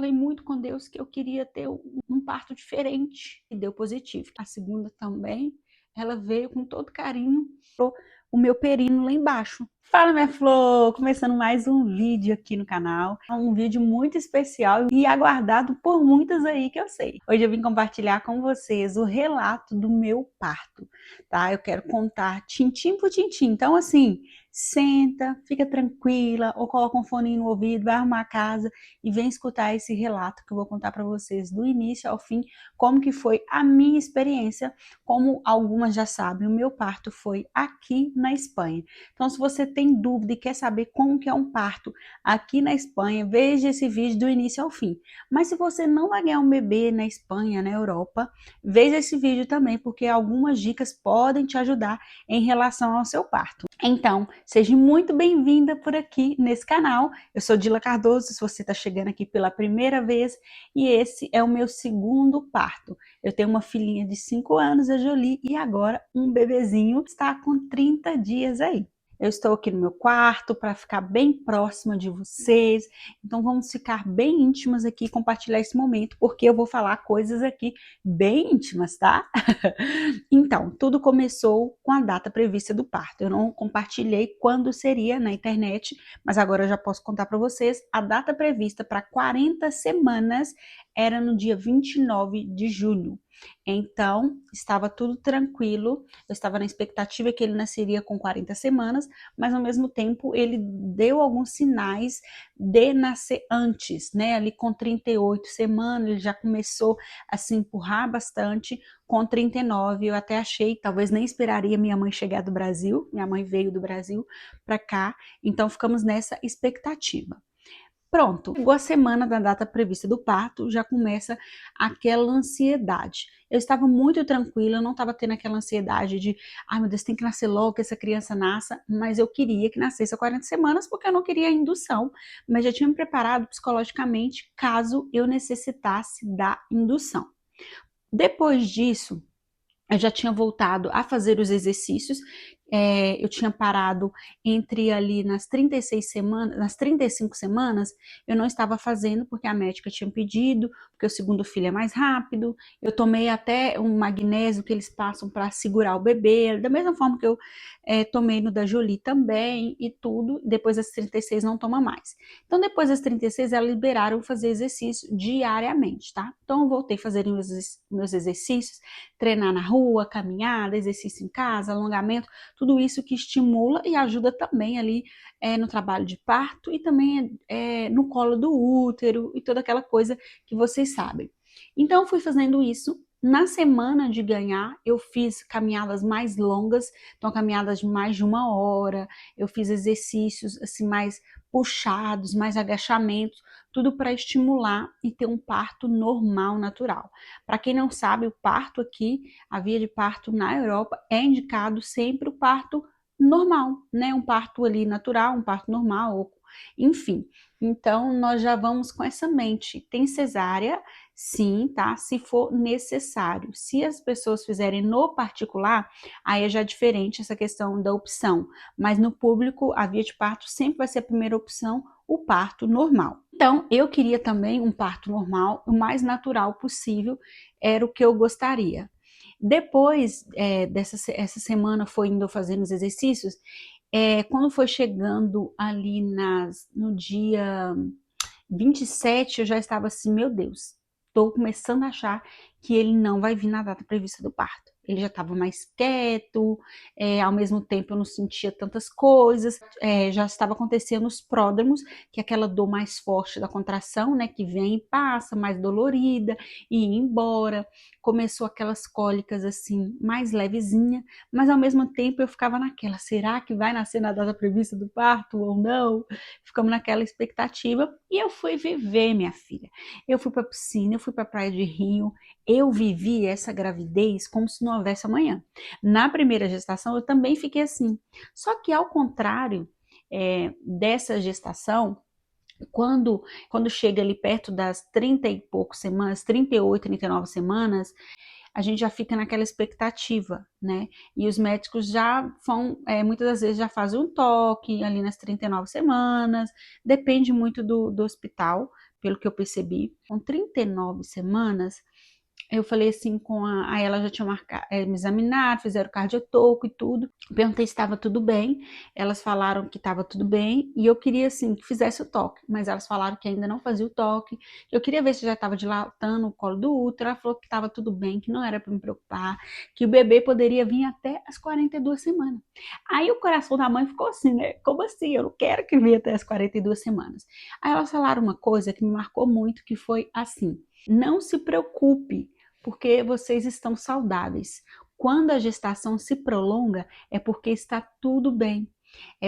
Falei muito com Deus que eu queria ter um parto diferente e deu positivo. A segunda também, ela veio com todo carinho, o meu perino lá embaixo. Fala, minha flor! Começando mais um vídeo aqui no canal. Um vídeo muito especial e aguardado por muitas aí que eu sei. Hoje eu vim compartilhar com vocês o relato do meu parto, tá? Eu quero contar tintim por tintim. Então, assim, senta, fica tranquila, ou coloca um fone no ouvido, vai arrumar a casa e vem escutar esse relato que eu vou contar para vocês do início ao fim, como que foi a minha experiência. Como algumas já sabem, o meu parto foi aqui na Espanha. Então, se você tem dúvida e quer saber como que é um parto aqui na Espanha, veja esse vídeo do início ao fim. Mas se você não vai ganhar um bebê na Espanha, na Europa, veja esse vídeo também, porque algumas dicas podem te ajudar em relação ao seu parto. Então, seja muito bem-vinda por aqui nesse canal. Eu sou Dila Cardoso, se você está chegando aqui pela primeira vez, e esse é o meu segundo parto. Eu tenho uma filhinha de 5 anos, a Jolie, e agora um bebezinho está com 30 dias aí. Eu estou aqui no meu quarto para ficar bem próxima de vocês, então vamos ficar bem íntimas aqui e compartilhar esse momento, porque eu vou falar coisas aqui bem íntimas, tá? Então, tudo começou com a data prevista do parto. Eu não compartilhei quando seria na internet, mas agora eu já posso contar para vocês. A data prevista para 40 semanas era no dia 29 de julho. Então, estava tudo tranquilo. Eu estava na expectativa que ele nasceria com 40 semanas, mas ao mesmo tempo ele deu alguns sinais de nascer antes, né? Ali com 38 semanas, ele já começou a se empurrar bastante. Com 39, eu até achei, talvez nem esperaria minha mãe chegar do Brasil. Minha mãe veio do Brasil para cá, então ficamos nessa expectativa. Pronto, chegou a semana da data prevista do parto, já começa aquela ansiedade. Eu estava muito tranquila, eu não estava tendo aquela ansiedade de, ai meu Deus, tem que nascer logo, que essa criança nasça, mas eu queria que nascesse a 40 semanas, porque eu não queria indução, mas já tinha me preparado psicologicamente caso eu necessitasse da indução. Depois disso, eu já tinha voltado a fazer os exercícios, eu tinha parado entre ali nas 36 semanas, nas 35 semanas, eu não estava fazendo porque a médica tinha pedido, porque o segundo filho é mais rápido. Eu tomei até um magnésio que eles passam para segurar o bebê, da mesma forma que eu tomei no da Jolie também e tudo. Depois das 36 não toma mais. Então depois das 36 elas liberaram fazer exercício diariamente, tá? Então eu voltei a fazer meus exercícios, treinar na rua, caminhada, exercício em casa, alongamento, tudo isso que estimula e ajuda também ali no trabalho de parto e também no colo do útero e toda aquela coisa que vocês sabem. Então, eu fui fazendo isso. Na semana de ganhar, eu fiz caminhadas mais longas, então caminhadas de mais de 1 hora, eu fiz exercícios assim mais puxados, mais agachamentos, tudo para estimular e ter um parto normal, natural. Para quem não sabe, o parto aqui, a via de parto na Europa, é indicado sempre o parto normal, né? Um parto ali natural, um parto normal, enfim. Então, nós já vamos com essa mente. Tem cesárea, sim, tá? Se for necessário. Se as pessoas fizerem no particular, aí é já diferente essa questão da opção. Mas no público, a via de parto sempre vai ser a primeira opção, o parto normal. Então, eu queria também um parto normal, o mais natural possível, era o que eu gostaria. Depois essa semana foi indo fazendo os exercícios, quando foi chegando ali no dia 27, eu já estava assim, meu Deus, estou começando a achar que ele não vai vir na data prevista do parto. Ele já estava mais quieto, ao mesmo tempo eu não sentia tantas coisas, já estava acontecendo os pródromos, que é aquela dor mais forte da contração, né, que vem e passa, mais dolorida, e ia embora. Começou aquelas cólicas assim, mais levezinha, mas ao mesmo tempo eu ficava naquela, será que vai nascer na data prevista do parto ou não? Ficamos naquela expectativa, e eu fui viver, minha filha. Eu fui para a piscina, eu fui para a praia de Rio, eu vivi essa gravidez como se não houvesse amanhã. Na primeira gestação eu também fiquei assim, só que ao contrário dessa gestação, quando chega ali perto das 30 e poucos semanas, 38, 39 semanas, a gente já fica naquela expectativa, né? E os médicos já vão, muitas das vezes já fazem um toque ali nas 39 semanas, depende muito do hospital, pelo que eu percebi. Com 39 semanas, eu falei assim aí ela já tinha me examinado, fizeram cardiotoco e tudo. Perguntei se estava tudo bem. Elas falaram que estava tudo bem e eu queria assim que fizesse o toque, mas elas falaram que ainda não fazia o toque. Eu queria ver se já estava dilatando o colo do útero. Ela falou que estava tudo bem, que não era para me preocupar, que o bebê poderia vir até as 42 semanas. Aí o coração da mãe ficou assim, né? Como assim? Eu não quero que venha até as 42 semanas. Aí elas falaram uma coisa que me marcou muito, que foi assim: não se preocupe, porque vocês estão saudáveis. Quando a gestação se prolonga, é porque está tudo bem.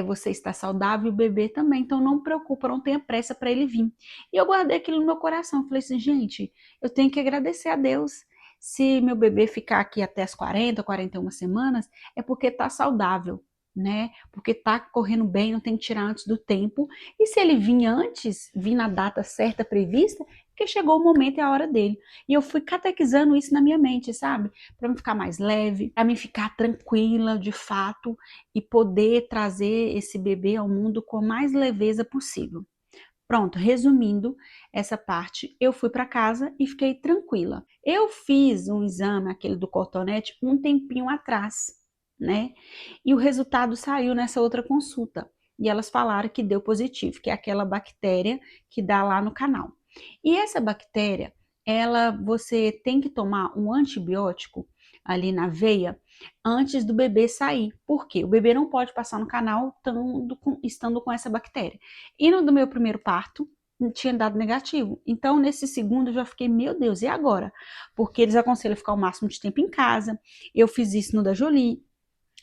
Você está saudável e o bebê também, então não preocupa, não tenha pressa para ele vir. E eu guardei aquilo no meu coração, falei assim, gente, eu tenho que agradecer a Deus. Se meu bebê ficar aqui até as 40, 41 semanas, é porque está saudável, né? Porque está correndo bem, não tem que tirar antes do tempo. E se ele vir antes, vir na data certa prevista, porque chegou o momento e a hora dele. E eu fui catequizando isso na minha mente, sabe? Para me ficar mais leve, para me ficar tranquila, de fato, e poder trazer esse bebê ao mundo com a mais leveza possível. Pronto, resumindo essa parte, eu fui para casa e fiquei tranquila. Eu fiz um exame, aquele do cotonete, um tempinho atrás, né? E o resultado saiu nessa outra consulta. E elas falaram que deu positivo, que é aquela bactéria que dá lá no canal. E essa bactéria, você tem que tomar um antibiótico ali na veia antes do bebê sair. Por quê? O bebê não pode passar no canal estando com essa bactéria. E no do meu primeiro parto, tinha dado negativo. Então, nesse segundo, eu já fiquei, meu Deus, e agora? Porque eles aconselham ficar o máximo de tempo em casa. Eu fiz isso no da Jolie.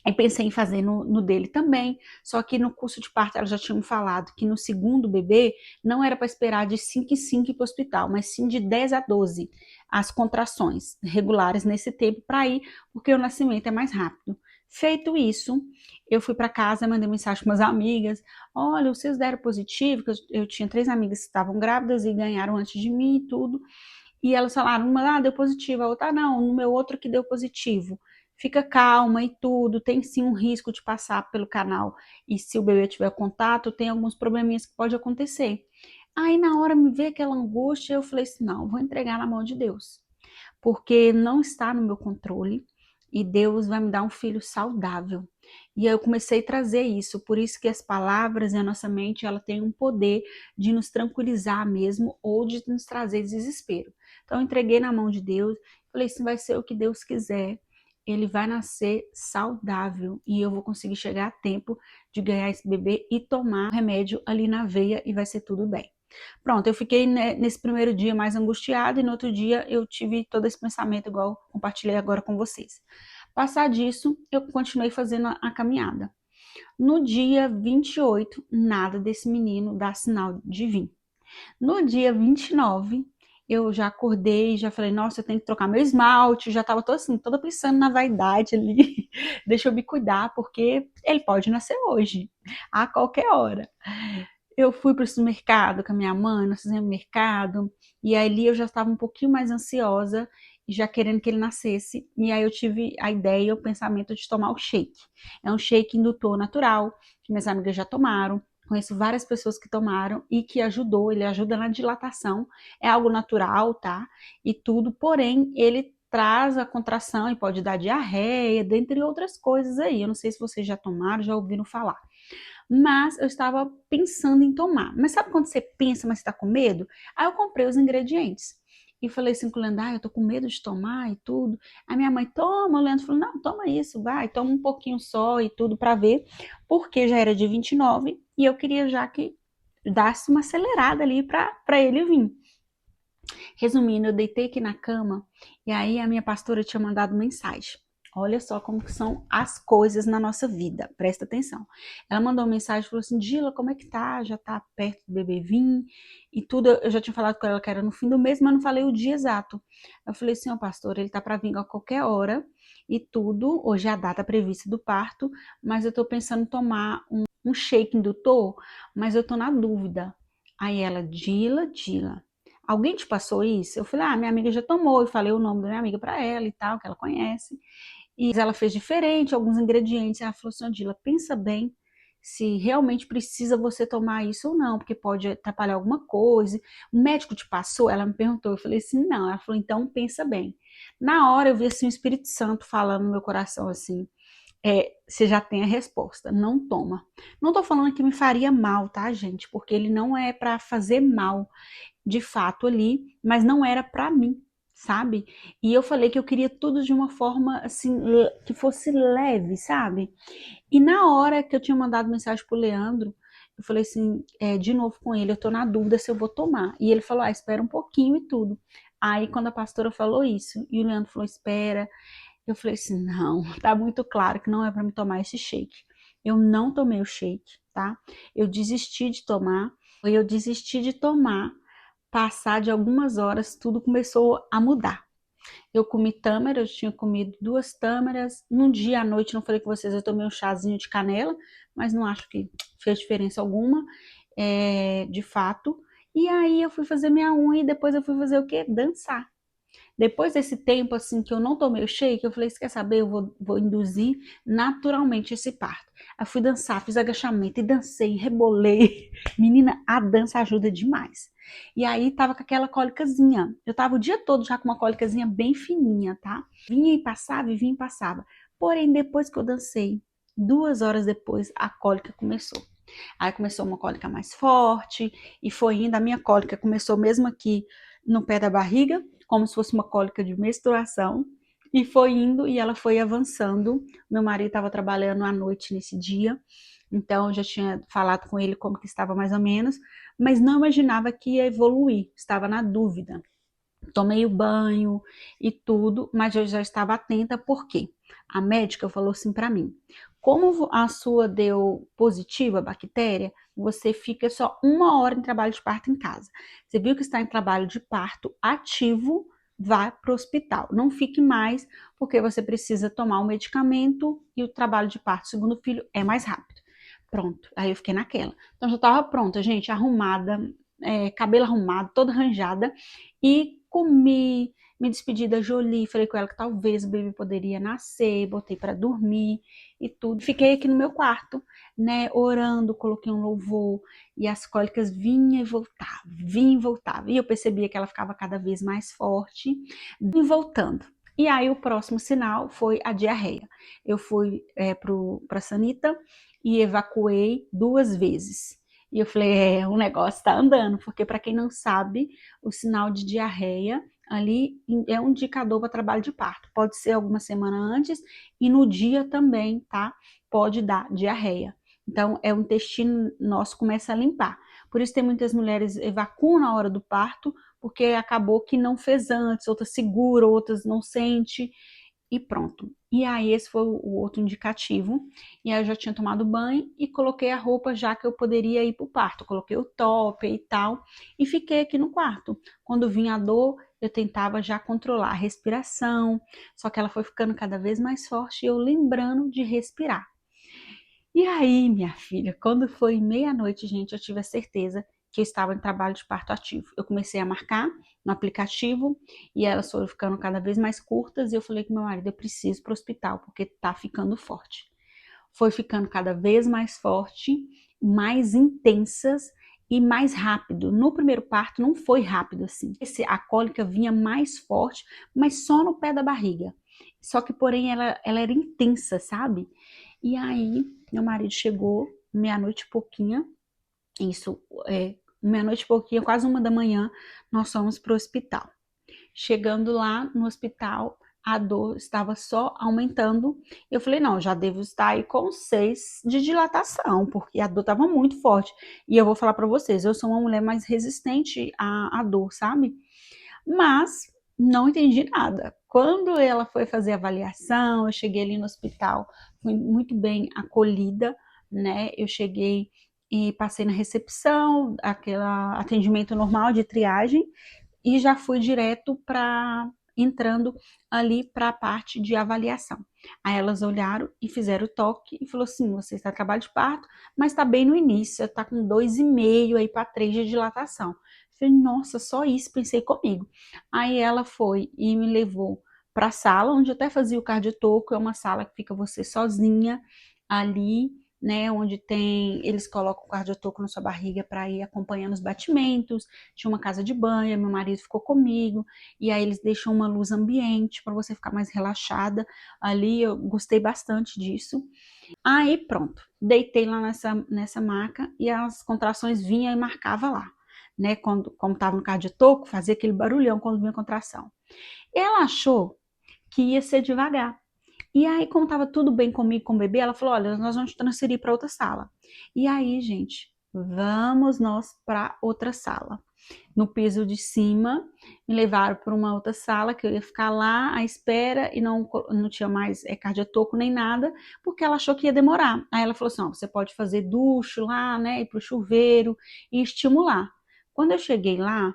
Aí pensei em fazer no dele também, só que no curso de parto elas já tinham falado que no segundo bebê não era para esperar de 5 em 5 ir para o hospital, mas sim de 10 a 12 as contrações regulares nesse tempo para ir, porque o nascimento é mais rápido. Feito isso, eu fui para casa, mandei mensagem para umas amigas, olha, vocês deram positivo, que eu tinha 3 amigas que estavam grávidas e ganharam antes de mim e tudo, e elas falaram, uma deu positivo, a outra não, no meu outro que deu positivo. Fica calma e tudo, tem sim um risco de passar pelo canal. E se o bebê tiver contato, tem alguns probleminhas que pode acontecer. Aí na hora me veio aquela angústia, eu falei assim, não, vou entregar na mão de Deus. Porque não está no meu controle e Deus vai me dar um filho saudável. E aí eu comecei a trazer isso, por isso que as palavras e a nossa mente, ela tem um poder de nos tranquilizar mesmo ou de nos trazer desespero. Então eu entreguei na mão de Deus, falei assim, vai ser o que Deus quiser. Ele vai nascer saudável e eu vou conseguir chegar a tempo de ganhar esse bebê e tomar remédio ali na veia e vai ser tudo bem. Pronto, eu fiquei nesse primeiro dia mais angustiada e no outro dia eu tive todo esse pensamento igual compartilhei agora com vocês. Passar disso, eu continuei fazendo a caminhada. No dia 28, nada desse menino dá sinal de vir. No dia 29, eu já acordei, já falei, nossa, eu tenho que trocar meu esmalte, já tava toda assim, toda pensando na vaidade ali. Deixa eu me cuidar, porque ele pode nascer hoje, a qualquer hora. Eu fui para o supermercado com a minha mãe, nós fizemos mercado, e ali eu já estava um pouquinho mais ansiosa, já querendo que ele nascesse, e aí eu tive a ideia, o pensamento de tomar o shake. É um shake indutor natural, que minhas amigas já tomaram, conheço várias pessoas que tomaram e que ajudou, ele ajuda na dilatação, é algo natural, tá? E tudo, porém, ele traz a contração e pode dar diarreia, dentre outras coisas aí. Eu não sei se vocês já tomaram, já ouviram falar. Mas eu estava pensando em tomar. Mas sabe quando você pensa, mas está com medo? Aí eu comprei os ingredientes. E falei assim com o Leandro, eu tô com medo de tomar e tudo. A minha mãe, toma. O Leandro falou, não, toma isso, vai. Toma um pouquinho só e tudo para ver. Porque já era de 29 e eu queria já que dasse uma acelerada ali para ele vir. Resumindo, eu deitei aqui na cama e aí a minha pastora tinha mandado mensagem. Olha só como que são as coisas na nossa vida, presta atenção. Ela mandou uma mensagem e falou assim, Dila, como é que tá? Já tá perto do bebê vir e tudo. Eu já tinha falado com ela que era no fim do mês, mas não falei o dia exato. Eu falei assim, ó pastor, ele tá para vir a qualquer hora e tudo. Hoje é a data prevista do parto, mas eu tô pensando em tomar um shake indutor, mas eu tô na dúvida. Aí ela, Dila, alguém te passou isso? Eu falei, minha amiga já tomou. Eu falei o nome da minha amiga para ela e tal, que ela conhece. E ela fez diferente, alguns ingredientes. Ela falou assim, Odila, pensa bem se realmente precisa você tomar isso ou não, porque pode atrapalhar alguma coisa. O médico te passou? Ela me perguntou, eu falei assim, não. Ela falou, então pensa bem. Na hora eu vi assim o Espírito Santo falando no meu coração assim, você já tem a resposta, não toma. Não tô falando que me faria mal, tá, gente? Porque ele não é para fazer mal, de fato ali, mas não era para mim, sabe? E eu falei que eu queria tudo de uma forma assim que fosse leve, sabe? E na hora que eu tinha mandado mensagem pro Leandro, eu falei assim, de novo com ele, eu tô na dúvida se eu vou tomar. E ele falou, espera um pouquinho e tudo. Aí quando a pastora falou isso, e o Leandro falou, espera, eu falei assim, não, tá muito claro que não é para me tomar esse shake. Eu não tomei o shake, tá? Eu desisti de tomar. Eu desisti de tomar. Passar de algumas horas, tudo começou a mudar. Eu comi tâmara, eu tinha comido 2 tâmaras. Num dia à noite, não falei com vocês, eu tomei um chazinho de canela, mas não acho que fez diferença alguma, de fato. E aí eu fui fazer minha unha e depois eu fui fazer o quê? Dançar. Depois desse tempo, assim, que eu não tomei o shake, eu falei, você quer saber? Eu vou induzir naturalmente esse parto. Aí fui dançar, fiz agachamento e dancei, rebolei. Menina, a dança ajuda demais. E aí tava com aquela cólicazinha. Eu tava o dia todo já com uma cólicazinha bem fininha, tá? Vinha e passava, e vinha e passava. Porém, depois que eu dancei, 2 horas depois, a cólica começou. Aí começou uma cólica mais forte e foi indo. A minha cólica começou mesmo aqui no pé da barriga, como se fosse uma cólica de menstruação. E foi indo e ela foi avançando. Meu marido estava trabalhando à noite nesse dia, então eu já tinha falado com ele como que estava mais ou menos, mas não imaginava que ia evoluir, estava na dúvida. Tomei o banho e tudo, mas eu já estava atenta porque a médica falou assim para mim: como a sua deu positiva a bactéria, você fica só 1 hora em trabalho de parto em casa. Você viu que está em trabalho de parto ativo, vá para o hospital. Não fique mais, porque você precisa tomar o medicamento e o trabalho de parto, segundo o filho, é mais rápido. Pronto, aí eu fiquei naquela. Então já estava pronta, gente, arrumada, cabelo arrumado, toda arranjada, e comi, me despedi da Jolie, falei com ela que talvez o bebê poderia nascer, botei para dormir e tudo. Fiquei aqui no meu quarto, né, orando, coloquei um louvor e as cólicas vinham e voltavam, vinham e voltavam. E eu percebia que ela ficava cada vez mais forte e voltando. E aí o próximo sinal foi a diarreia. Eu fui para a Sanita e evacuei 2 vezes. E eu falei, o negócio tá andando, porque para quem não sabe, o sinal de diarreia ali é um indicador para trabalho de parto. Pode ser alguma semana antes e no dia também, tá? Pode dar diarreia. Então, o intestino nosso começa a limpar. Por isso tem muitas mulheres evacuam na hora do parto, porque acabou que não fez antes, outras segura, outras não sente e pronto. E aí esse foi o outro indicativo. E aí eu já tinha tomado banho e coloquei a roupa já que eu poderia ir para o parto. Coloquei o top e tal e fiquei aqui no quarto. Quando vinha a dor, eu tentava já controlar a respiração, só que ela foi ficando cada vez mais forte e eu lembrando de respirar. E aí, minha filha, quando foi meia-noite, gente, eu tive a certeza que eu estava em trabalho de parto ativo. Eu comecei a marcar no aplicativo e elas foram ficando cada vez mais curtas e eu falei com meu marido, eu preciso ir para o hospital porque tá ficando forte. Foi ficando cada vez mais forte, mais intensas e mais rápido. No primeiro parto não foi rápido assim. A cólica vinha mais forte, mas só no pé da barriga. Só que, porém, ela era intensa, sabe? E aí, meu marido chegou meia-noite e pouquinho, isso, meia-noite e pouquinho, quase 1 da manhã, nós fomos para o hospital. Chegando lá no hospital, a dor estava só aumentando. Eu falei, não, já devo estar aí com 6 de dilatação, porque a dor estava muito forte. E eu vou falar para vocês, eu sou uma mulher mais resistente à dor, sabe? Mas não entendi nada. Quando ela foi fazer a avaliação, eu cheguei ali no hospital, fui muito bem acolhida, né? Eu cheguei e passei na recepção, aquele atendimento normal de triagem, e já fui direto para entrando ali para a parte de avaliação. Aí elas olharam e fizeram o toque e falou assim: você está em trabalho de parto, mas está bem no início, está com 2,5 aí para 3 de dilatação. Falei, nossa, só isso, pensei comigo. Aí ela foi e me levou para a sala, onde eu até fazia o cardiotoco, é uma sala que fica você sozinha ali, né, onde eles colocam o cardiotoco na sua barriga para ir acompanhando os batimentos. Tinha uma casa de banho, meu marido ficou comigo, e aí eles deixam uma luz ambiente para você ficar mais relaxada ali. Eu gostei bastante disso. Aí pronto, deitei lá nessa maca e as contrações vinham e marcava lá, né? Como estava no cardiotoco, fazia aquele barulhão quando vinha a contração. Ela achou que ia ser devagar. E aí, como estava tudo bem comigo, com o bebê, ela falou: olha, nós vamos te transferir para outra sala. E aí, gente, vamos nós para outra sala. No piso de cima, me levaram para uma outra sala, que eu ia ficar lá à espera, e não tinha mais cardiotoco nem nada, porque ela achou que ia demorar. Aí ela falou assim: ó, você pode fazer ducho lá, né, ir pro chuveiro e estimular. Quando eu cheguei lá,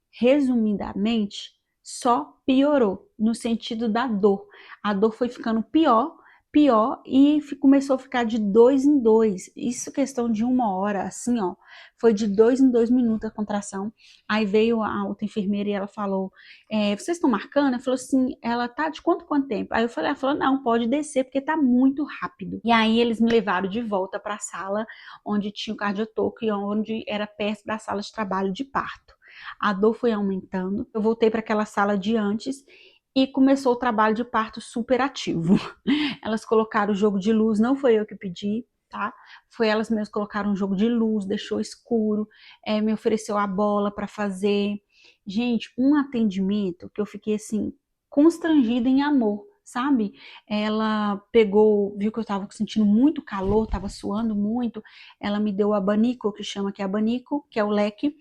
resumidamente, só piorou no sentido da dor. A dor foi ficando pior, pior, e começou a ficar de 2 em 2. Isso questão de 1 hora, assim, ó. Foi de 2 em 2 minutos a contração. Aí veio a outra enfermeira e ela falou: vocês estão marcando? Ela falou assim: ela tá de quanto tempo? Aí eu falei: ela falou, não, pode descer porque tá muito rápido. E aí eles me levaram de volta para a sala onde tinha o cardiotoco e onde era perto da sala de trabalho de parto. A dor foi aumentando. Eu voltei para aquela sala de antes e começou o trabalho de parto super ativo. Elas colocaram o jogo de luz, não foi eu que pedi, tá? Foi elas mesmas que colocaram um jogo de luz, deixou escuro, me ofereceu a bola para fazer. Gente, um atendimento que eu fiquei assim, constrangida em amor, sabe? Ela pegou, viu que eu tava sentindo muito calor, tava suando muito, ela me deu o abanico, que chama que é abanico, que é o leque,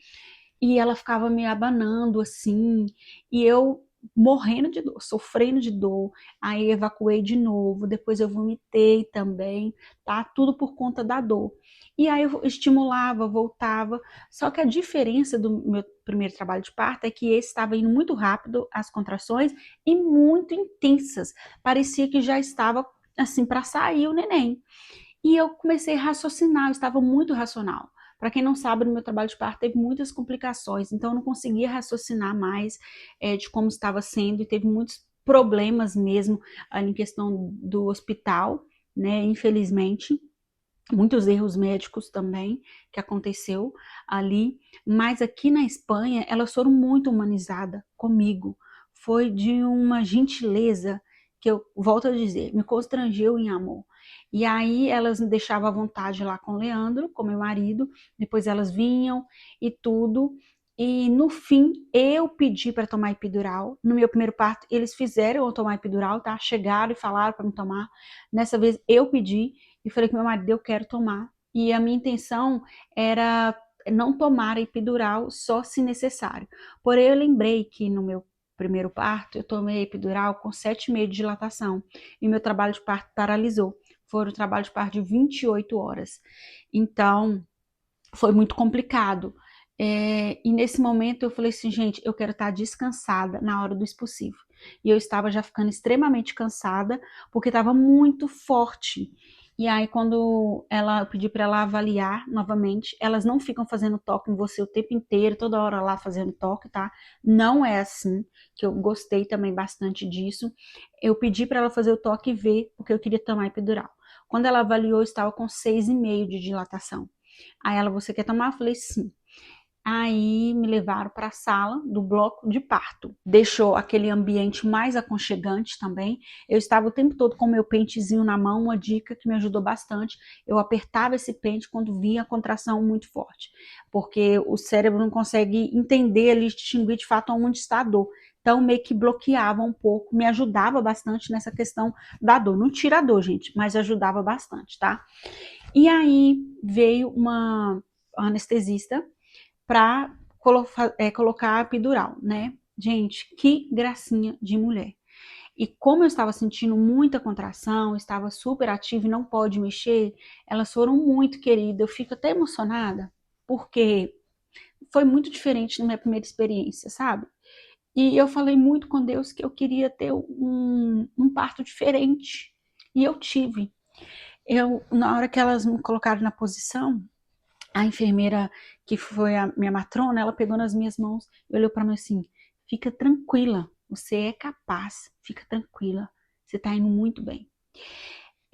e ela ficava me abanando assim, e eu morrendo de dor, sofrendo de dor. Aí evacuei de novo, depois eu vomitei também, tá? Tudo por conta da dor. E aí eu estimulava, voltava. Só que a diferença do meu primeiro trabalho de parto é que esse estava indo muito rápido, as contrações, e muito intensas. Parecia que já estava assim para sair o neném. E eu comecei a raciocinar, eu estava muito racional. Para quem não sabe, no meu trabalho de parto teve muitas complicações, então eu não conseguia raciocinar mais de como estava sendo, e teve muitos problemas mesmo em questão do hospital, né? Infelizmente, muitos erros médicos também que aconteceu ali, mas aqui na Espanha elas foram muito humanizadas comigo, foi de uma gentileza que eu volto a dizer, me constrangeu em amor. E aí elas me deixavam à vontade lá com o Leandro, com meu marido, depois elas vinham e tudo. E no fim, eu pedi para tomar epidural. No meu primeiro parto, eles fizeram eu tomar epidural, tá? Chegaram e falaram para me tomar. Nessa vez, eu pedi e falei com meu marido: eu quero tomar. E a minha intenção era não tomar a epidural só se necessário. Porém, eu lembrei que no meu primeiro parto, eu tomei a epidural com 7,5 de dilatação. E meu trabalho de parto paralisou. Foi um trabalho de parto de 28 horas. Então, foi muito complicado. E nesse momento eu falei assim: gente, eu quero estar descansada na hora do expulsivo. E eu estava já ficando extremamente cansada, porque estava muito forte. E aí, quando eu pedi para ela avaliar novamente, elas não ficam fazendo toque em você o tempo inteiro, toda hora lá fazendo toque, tá? Não é assim, que eu gostei também bastante disso. Eu pedi para ela fazer o toque e ver, porque eu queria tomar epidural. Quando ela avaliou, eu estava com 6,5 de dilatação. Aí ela: você quer tomar? Eu falei: sim. Aí me levaram para a sala do bloco de parto. Deixou aquele ambiente mais aconchegante também. Eu estava o tempo todo com meu pentezinho na mão, uma dica que me ajudou bastante. Eu apertava esse pente quando vinha a contração muito forte, porque o cérebro não consegue entender ali, distinguir de fato onde está a dor. Então meio que bloqueava um pouco, me ajudava bastante nessa questão da dor. Não tira a dor, gente, mas ajudava bastante, tá? E aí veio uma anestesista para colocar a epidural, né? Gente, que gracinha de mulher. E como eu estava sentindo muita contração, estava super ativa e não pode mexer, elas foram muito queridas. Eu fico até emocionada, porque foi muito diferente na minha primeira experiência, sabe? E eu falei muito com Deus que eu queria ter um parto diferente. E eu tive. Na hora que elas me colocaram na posição, a enfermeira, que foi a minha matrona, ela pegou nas minhas mãos e olhou para mim assim: fica tranquila, você é capaz, fica tranquila, você tá indo muito bem.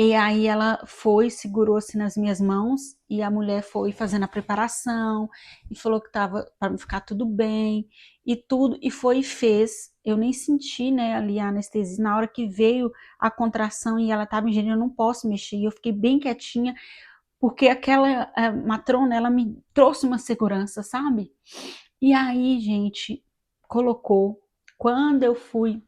E aí ela foi, segurou assim nas minhas mãos e a mulher foi fazendo a preparação e falou que tava para ficar tudo bem e tudo, e foi e fez. Eu nem senti, né, ali a anestesia. Na hora que veio a contração e ela tava ingerindo, eu não posso mexer. E eu fiquei bem quietinha, porque aquela matrona, ela me trouxe uma segurança, sabe? E aí, gente, colocou. Quando eu fui,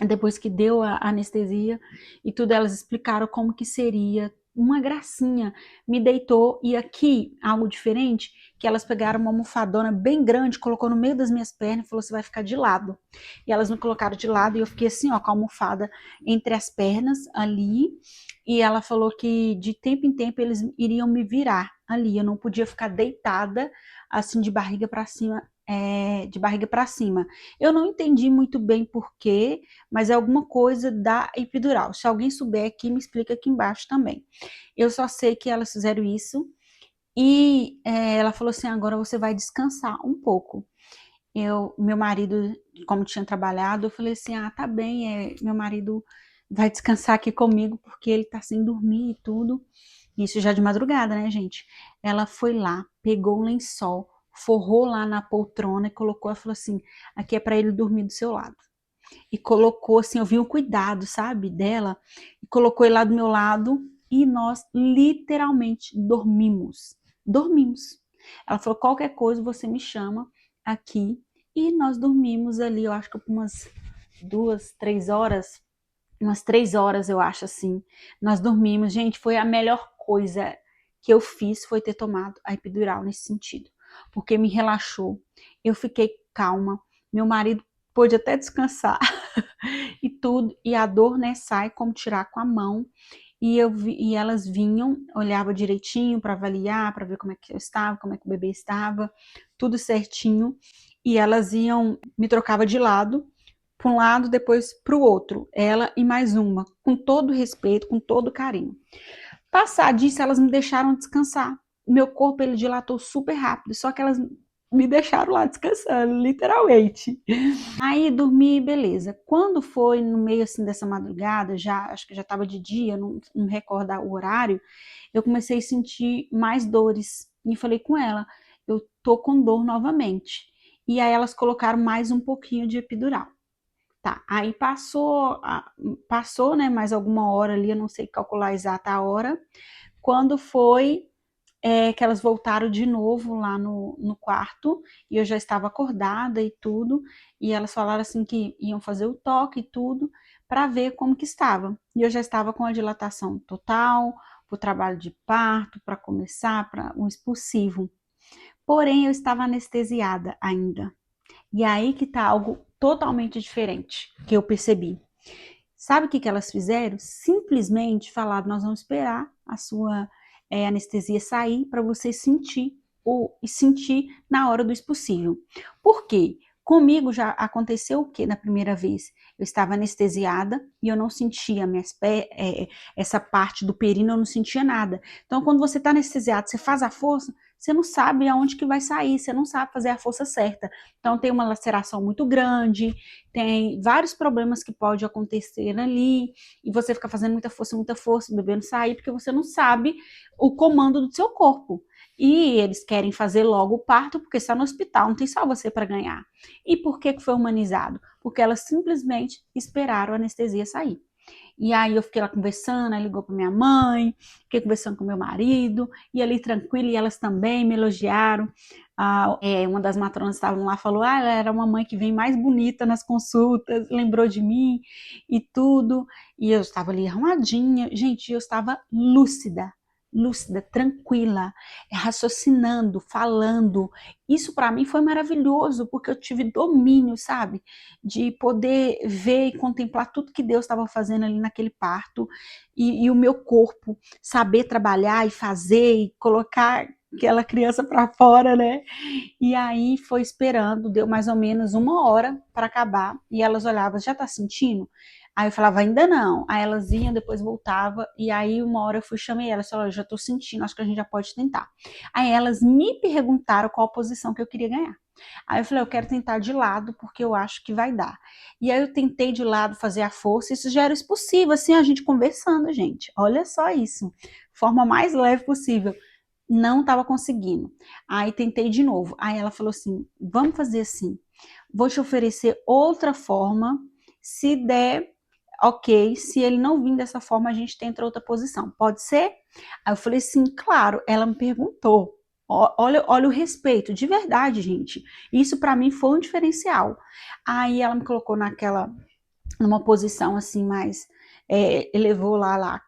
depois que deu a anestesia e tudo, elas explicaram como que seria. Uma gracinha, me deitou, e aqui, algo diferente, que elas pegaram uma almofadona bem grande, colocou no meio das minhas pernas e falou, você vai ficar de lado. E elas me colocaram de lado e eu fiquei assim, ó, com a almofada entre as pernas ali, e ela falou que de tempo em tempo eles iriam me virar ali, eu não podia ficar deitada, assim, de barriga para cima, de barriga para cima. Eu não entendi muito bem por quê, mas é alguma coisa da epidural. Se alguém souber aqui, me explica aqui embaixo também. Eu só sei que elas fizeram isso e ela falou assim, agora você vai descansar um pouco. Meu marido, como tinha trabalhado, eu falei assim, tá bem, meu marido vai descansar aqui comigo porque ele tá sem dormir e tudo. Isso já de madrugada, né, gente? Ela foi lá, pegou um lençol, forrou lá na poltrona e colocou, ela falou assim, aqui é para ele dormir do seu lado. E colocou assim, eu vi o cuidado, sabe, dela, e colocou ele lá do meu lado e nós literalmente dormimos. Dormimos. Ela falou, qualquer coisa você me chama aqui. E nós dormimos ali, eu acho que por umas 2, 3 horas, umas 3 horas, eu acho assim. Nós dormimos, gente, foi a melhor coisa que eu fiz, foi ter tomado a epidural nesse sentido, porque me relaxou, eu fiquei calma, meu marido pôde até descansar e tudo, e a dor, né, sai como tirar com a mão, e elas vinham, olhava direitinho para avaliar, para ver como é que eu estava, como é que o bebê estava, tudo certinho, e elas iam, me trocava de lado, para um lado, depois para o outro, ela e mais uma, com todo respeito, com todo carinho. Passar disso, elas me deixaram descansar. Meu corpo, ele dilatou super rápido, só que elas me deixaram lá descansando, literalmente. Aí dormi, beleza. Quando foi no meio assim dessa madrugada, já acho que já estava de dia, não recordo o horário, eu comecei a sentir mais dores. E falei com ela, eu tô com dor novamente. E aí elas colocaram mais um pouquinho de epidural. Tá, aí passou, né, mais alguma hora ali, eu não sei calcular exata a hora, quando foi que elas voltaram de novo lá no quarto, e eu já estava acordada e tudo, e elas falaram assim que iam fazer o toque e tudo, para ver como que estava. E eu já estava com a dilatação total, para o trabalho de parto, para começar, para um expulsivo. Porém, eu estava anestesiada ainda. E aí que tá algo totalmente diferente que eu percebi. Sabe o que elas fizeram? Simplesmente falaram, nós vamos esperar a sua anestesia sair para você sentir e sentir na hora do expulsível. Por quê? Comigo já aconteceu o que na primeira vez? Eu estava anestesiada e eu não sentia essa parte do períneo, eu não sentia nada. Então, quando você está anestesiado, você faz a força, você não sabe aonde que vai sair, você não sabe fazer a força certa. Então, tem uma laceração muito grande, tem vários problemas que pode acontecer ali, e você fica fazendo muita força, bebendo sair, porque você não sabe o comando do seu corpo. E eles querem fazer logo o parto, porque está no hospital, não tem só você para ganhar. E por que foi humanizado? Porque elas simplesmente esperaram a anestesia sair. E aí eu fiquei lá conversando, aí ligou para minha mãe, fiquei conversando com meu marido, e ali tranquilo, e elas também me elogiaram. Uma das matronas estavam lá, falou, ela era uma mãe que vem mais bonita nas consultas, lembrou de mim e tudo. E eu estava ali arrumadinha, gente, eu estava lúcida, tranquila, raciocinando, falando. Isso para mim foi maravilhoso, porque eu tive domínio, sabe? De poder ver e contemplar tudo que Deus estava fazendo ali naquele parto, e o meu corpo saber trabalhar e fazer e colocar aquela criança para fora, né? E aí foi esperando, deu mais ou menos 1 hora para acabar, e elas olhavam, já tá sentindo? Aí eu falava, ainda não. Aí elas iam, depois voltava, e aí 1 hora eu fui, chamei elas, falei, já tô sentindo, acho que a gente já pode tentar. Aí elas me perguntaram qual posição que eu queria ganhar. Aí eu falei, eu quero tentar de lado, porque eu acho que vai dar. E aí eu tentei de lado fazer a força, isso já era possível, assim, a gente conversando, gente. Olha só isso. Forma mais leve possível. Não estava conseguindo. Aí tentei de novo. Aí ela falou assim, vamos fazer assim. Vou te oferecer outra forma. Se der, ok. Se ele não vir dessa forma, a gente tenta outra posição. Pode ser? Aí eu falei, sim, claro. Ela me perguntou. Olha o respeito, de verdade, gente. Isso para mim foi um diferencial. Aí ela me colocou numa posição assim mais, elevou lá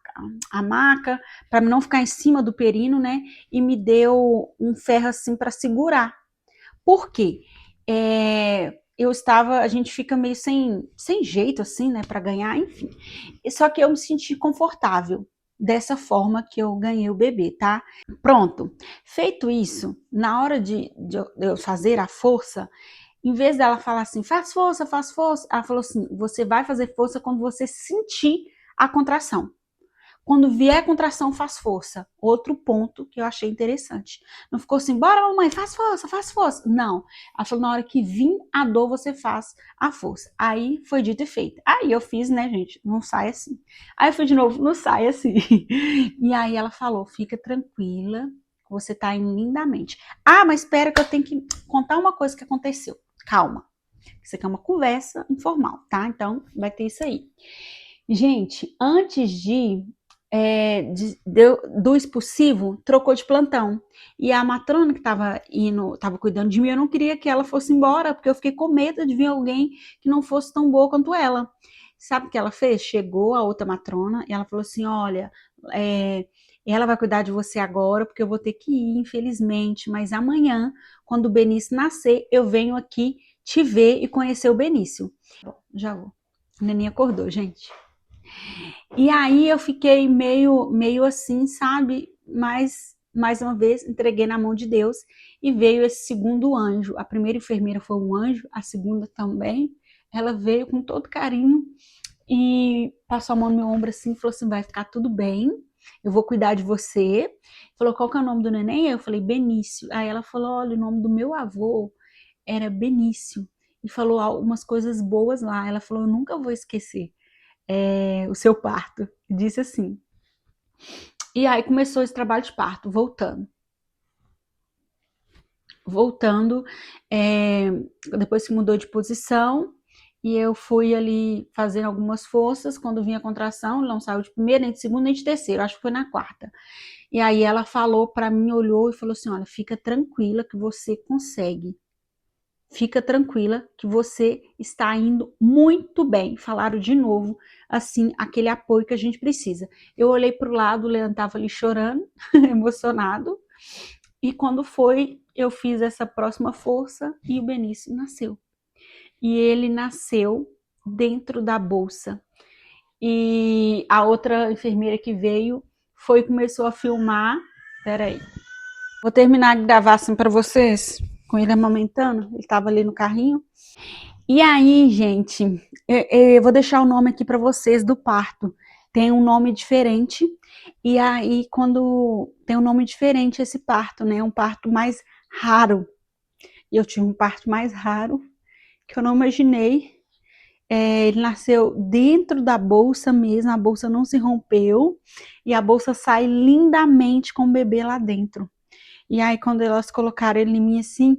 a maca para não ficar em cima do perino, né? E me deu um ferro assim para segurar. Por quê? A gente fica meio sem jeito assim, né, para ganhar, enfim. Só que eu me senti confortável dessa forma que eu ganhei o bebê, tá? Pronto. Feito isso, na hora de eu fazer a força, em vez dela falar assim, faz força, ela falou assim, você vai fazer força quando você sentir a contração. Quando vier a contração, faz força. Outro ponto que eu achei interessante. Não ficou assim, bora mamãe, faz força, faz força. Não. Ela falou, na hora que vir a dor, você faz a força. Aí foi dito e feito. Aí eu fiz, né, gente? Não sai assim. Aí eu fui de novo, não sai assim. E aí ela falou, fica tranquila, você tá indo lindamente. Ah, mas espera que eu tenho que contar uma coisa que aconteceu. Calma. Isso aqui é uma conversa informal, tá? Então, vai ter isso aí. Gente, antes do expulsivo, trocou de plantão. E a matrona que tava cuidando de mim, eu não queria que ela fosse embora, porque eu fiquei com medo de vir alguém que não fosse tão boa quanto ela. Sabe o que ela fez? Chegou a outra matrona e ela falou assim: olha, ela vai cuidar de você agora, porque eu vou ter que ir, infelizmente, mas amanhã, quando o Benício nascer, eu venho aqui te ver e conhecer o Benício. Bom, já vou. O neném acordou, gente. E aí eu fiquei meio assim, sabe? Mas, mais uma vez, entreguei na mão de Deus e veio esse segundo anjo. A primeira enfermeira foi um anjo, a segunda também. Ela veio com todo carinho e passou a mão no meu ombro assim e falou assim, vai ficar tudo bem, eu vou cuidar de você. Falou, qual que é o nome do neném? Eu falei, Benício. Aí ela falou, olha, o nome do meu avô era Benício. E falou algumas coisas boas lá. Ela falou, eu nunca vou esquecer o seu parto. Disse assim. E aí começou esse trabalho de parto, voltando, depois se mudou de posição e eu fui ali fazendo algumas forças. Quando vinha a contração, não saiu de primeira, nem de segunda, nem de terceira, acho que foi na quarta. E aí ela falou para mim, olhou e falou assim, olha, fica tranquila que você consegue. Fica tranquila que você está indo muito bem. Falaram de novo, assim, aquele apoio que a gente precisa. Eu olhei para o lado, o Leandro estava ali chorando, emocionado. E quando foi, eu fiz essa próxima força e o Benício nasceu. E ele nasceu dentro da bolsa. E a outra enfermeira que veio começou a filmar. Peraí. Vou terminar de gravar assim para vocês, com ele amamentando. Ele estava ali no carrinho. E aí, gente, eu vou deixar o nome aqui para vocês do parto. Tem um nome diferente. E aí, quando tem um nome diferente esse parto, né? Um parto mais raro. E eu tive um parto mais raro, que eu não imaginei. Ele nasceu dentro da bolsa mesmo, a bolsa não se rompeu. E a bolsa sai lindamente com o bebê lá dentro. E aí, quando elas colocaram ele em mim assim,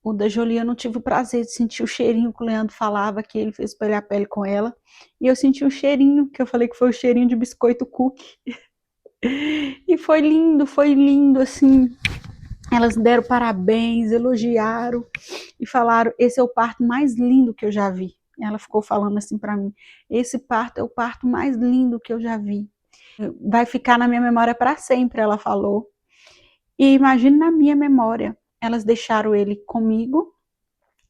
o da Jolie, eu não tive o prazer de sentir o cheirinho que o Leandro falava, que ele fez espelhar a pele com ela. E eu senti o cheirinho, que eu falei que foi o cheirinho de biscoito cookie. E foi lindo, assim. Elas deram parabéns, elogiaram e falaram: esse é o parto mais lindo que eu já vi. Ela ficou falando assim para mim: esse parto é o parto mais lindo que eu já vi. Vai ficar na minha memória para sempre, ela falou. E imagine na minha memória, elas deixaram ele comigo,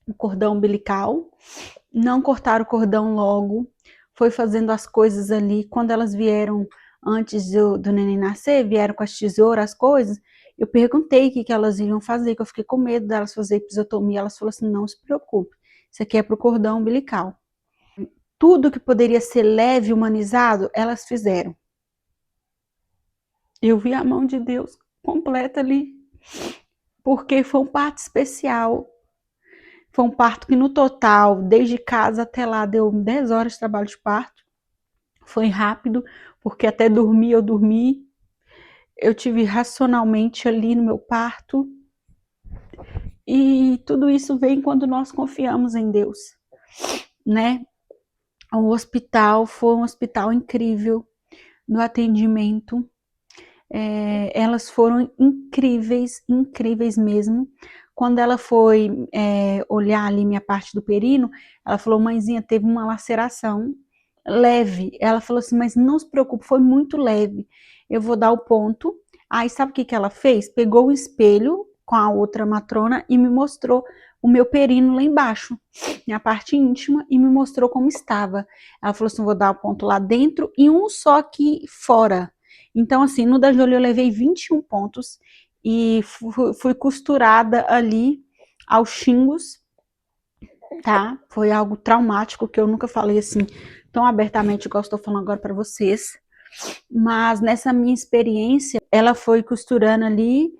o cordão umbilical, não cortaram o cordão logo, foi fazendo as coisas ali. Quando elas vieram, antes do neném nascer, vieram com as tesouras, as coisas, eu perguntei o que elas iam fazer, que eu fiquei com medo delas fazer episiotomia. Elas falaram assim, não se preocupe, isso aqui é para o cordão umbilical. Tudo que poderia ser leve, humanizado, elas fizeram. Eu vi a mão de Deus completa ali, porque foi um parto especial. Foi um parto que no total, desde casa até lá, deu 10 horas de trabalho de parto. Foi rápido, porque até dormir eu dormi. Eu tive racionalmente ali no meu parto. E tudo isso vem quando nós confiamos em Deus, né? O hospital foi um hospital incrível no atendimento. Elas foram incríveis, incríveis mesmo. Quando ela foi olhar ali minha parte do perino, ela falou: mãezinha, teve uma laceração leve. Ela falou assim: mas não se preocupe, foi muito leve. Eu vou dar o ponto. Aí sabe o que que ela fez? Pegou o espelho com a outra matrona e me mostrou o meu perino lá embaixo, minha parte íntima, e me mostrou como estava. Ela falou assim: vou dar o ponto lá dentro e um só aqui fora. Então, assim, no da Jolie eu levei 21 pontos e fui costurada ali aos xingos, tá? Foi algo traumático que eu nunca falei assim tão abertamente igual estou falando agora para vocês. Mas nessa minha experiência, ela foi costurando ali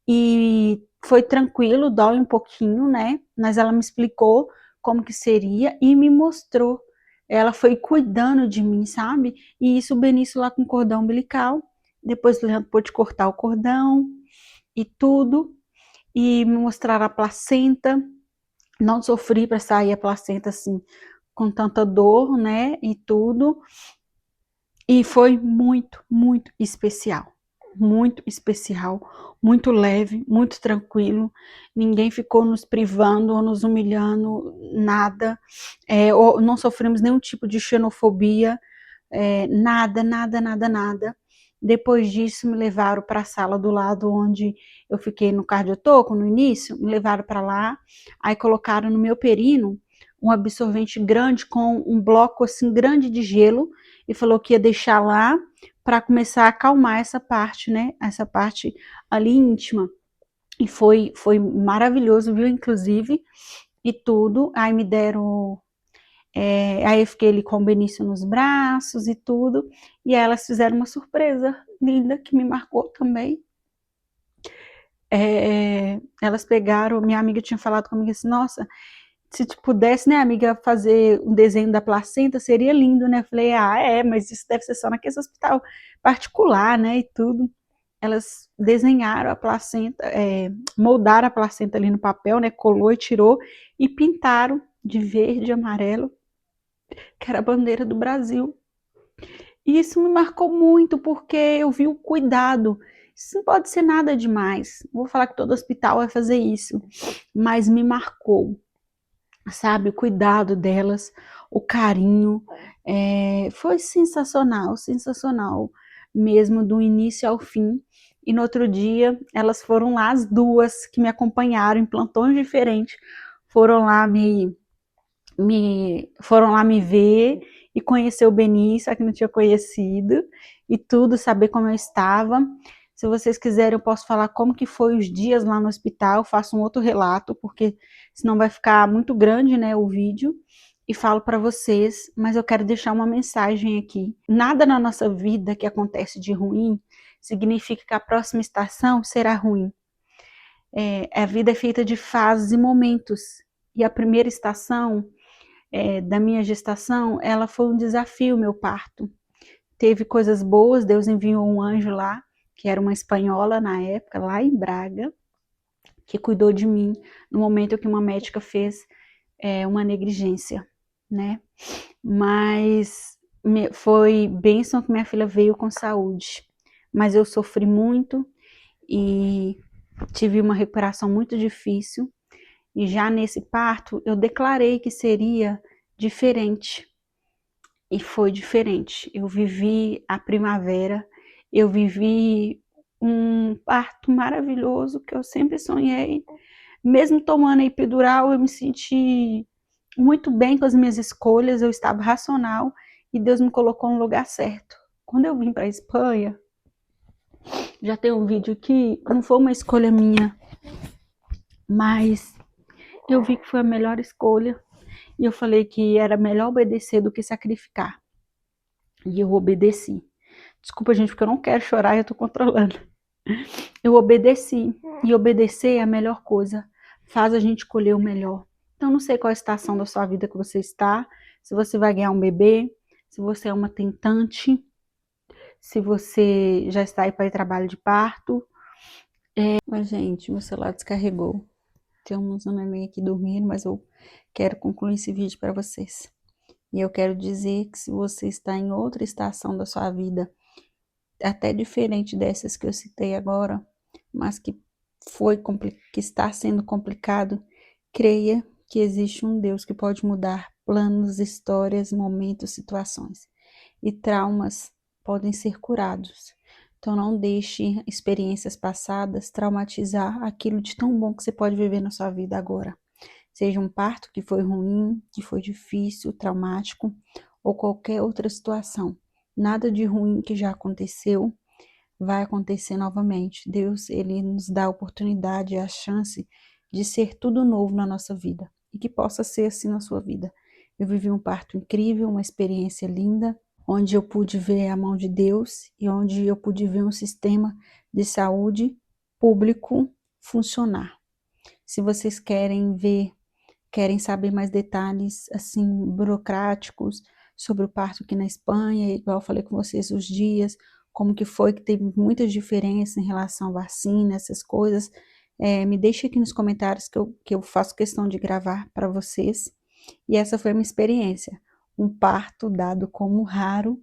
e foi tranquilo, dói um pouquinho, né? Mas ela me explicou como que seria e me mostrou. Ela foi cuidando de mim, sabe? E isso o Benício lá com cordão umbilical. Depois o Leandro pôde cortar o cordão e tudo. E me mostraram a placenta. Não sofri para sair a placenta assim com tanta dor, né? E tudo. E foi muito, muito especial. Muito especial, muito leve, muito tranquilo. Ninguém ficou nos privando ou nos humilhando, nada. Ou não sofremos nenhum tipo de xenofobia, nada, nada, nada, nada. Depois disso, me levaram para a sala do lado onde eu fiquei no cardiotoco no início, me levaram para lá, aí colocaram no meu perino um absorvente grande com um bloco assim grande de gelo e falou que ia deixar lá para começar a acalmar essa parte, né? Essa parte ali íntima. E foi maravilhoso, viu? Inclusive, e tudo. Aí me deram aí eu fiquei ali com o Benício nos braços e tudo. E aí elas fizeram uma surpresa linda que me marcou também. Elas pegaram, minha amiga tinha falado comigo assim, nossa, se tu pudesse, né, amiga, fazer um desenho da placenta, seria lindo, né? Eu falei, mas isso deve ser só naquele hospital particular, né, e tudo. Elas desenharam a placenta, moldaram a placenta ali no papel, né, colou e tirou, e pintaram de verde e amarelo, que era a bandeira do Brasil. E isso me marcou muito, porque eu vi o cuidado. Isso não pode ser nada demais. Não vou falar que todo hospital vai fazer isso, mas me marcou, sabe? O cuidado delas, o carinho. Foi sensacional, sensacional mesmo, do início ao fim. E no outro dia, elas foram lá, as duas que me acompanharam em plantões diferentes, foram lá foram lá me ver e conhecer o Benício, que não tinha conhecido, e tudo, saber como eu estava. Se vocês quiserem, eu posso falar como que foi os dias lá no hospital, faço um outro relato, porque senão vai ficar muito grande, né, o vídeo, e falo para vocês, mas eu quero deixar uma mensagem aqui. Nada na nossa vida que acontece de ruim significa que a próxima estação será ruim. A vida é feita de fases e momentos, e a primeira estação da minha gestação, ela foi um desafio, meu parto. Teve coisas boas, Deus enviou um anjo lá, que era uma espanhola na época, lá em Braga, que cuidou de mim no momento que uma médica fez uma negligência, né? Mas foi bênção que minha filha veio com saúde. Mas eu sofri muito e tive uma recuperação muito difícil. E já nesse parto, eu declarei que seria diferente. E foi diferente. Eu vivi a primavera, eu vivi um parto maravilhoso que eu sempre sonhei. Mesmo tomando a epidural, eu me senti muito bem com as minhas escolhas, eu estava racional e Deus me colocou no lugar certo. Quando eu vim para a Espanha, já tem um vídeo aqui, não foi uma escolha minha, mas eu vi que foi a melhor escolha e eu falei que era melhor obedecer do que sacrificar. E eu obedeci. Desculpa, gente, porque eu não quero chorar e eu tô controlando. Eu obedeci. E obedecer é a melhor coisa. Faz a gente escolher o melhor. Então, não sei qual a estação da sua vida que você está, se você vai ganhar um bebê, se você é uma tentante, se você já está aí para ir trabalho de parto. Mas, gente, meu celular descarregou. Tem uns neném aqui dormindo, mas eu quero concluir esse vídeo para vocês. E eu quero dizer que se você está em outra estação da sua vida, até diferente dessas que eu citei agora, mas que que está sendo complicado, creia que existe um Deus que pode mudar planos, histórias, momentos, situações. E traumas podem ser curados. Então não deixe experiências passadas traumatizar aquilo de tão bom que você pode viver na sua vida agora. Seja um parto que foi ruim, que foi difícil, traumático, ou qualquer outra situação. Nada de ruim que já aconteceu vai acontecer novamente. Deus, ele nos dá a oportunidade, a chance de ser tudo novo na nossa vida. E que possa ser assim na sua vida. Eu vivi um parto incrível, uma experiência linda, onde eu pude ver a mão de Deus e onde eu pude ver um sistema de saúde público funcionar. Se vocês querem saber mais detalhes, assim, burocráticos sobre o parto aqui na Espanha, igual eu falei com vocês os dias, como que foi, que teve muitas diferenças em relação à vacina, essas coisas, me deixe aqui nos comentários que eu faço questão de gravar para vocês. E essa foi a minha experiência, um parto dado como raro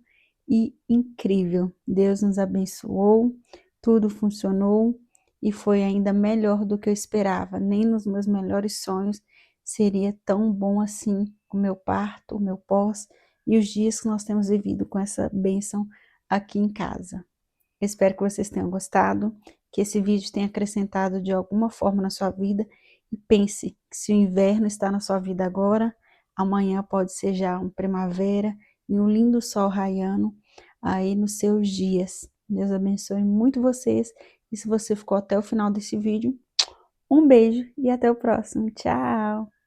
e incrível. Deus nos abençoou, tudo funcionou e foi ainda melhor do que eu esperava. Nem nos meus melhores sonhos seria tão bom assim o meu parto, o meu pós e os dias que nós temos vivido com essa bênção aqui em casa. Espero que vocês tenham gostado, que esse vídeo tenha acrescentado de alguma forma na sua vida e pense que se o inverno está na sua vida agora, amanhã pode ser já uma primavera e um lindo sol raiando aí nos seus dias. Deus abençoe muito vocês e se você ficou até o final desse vídeo, um beijo e até o próximo. Tchau!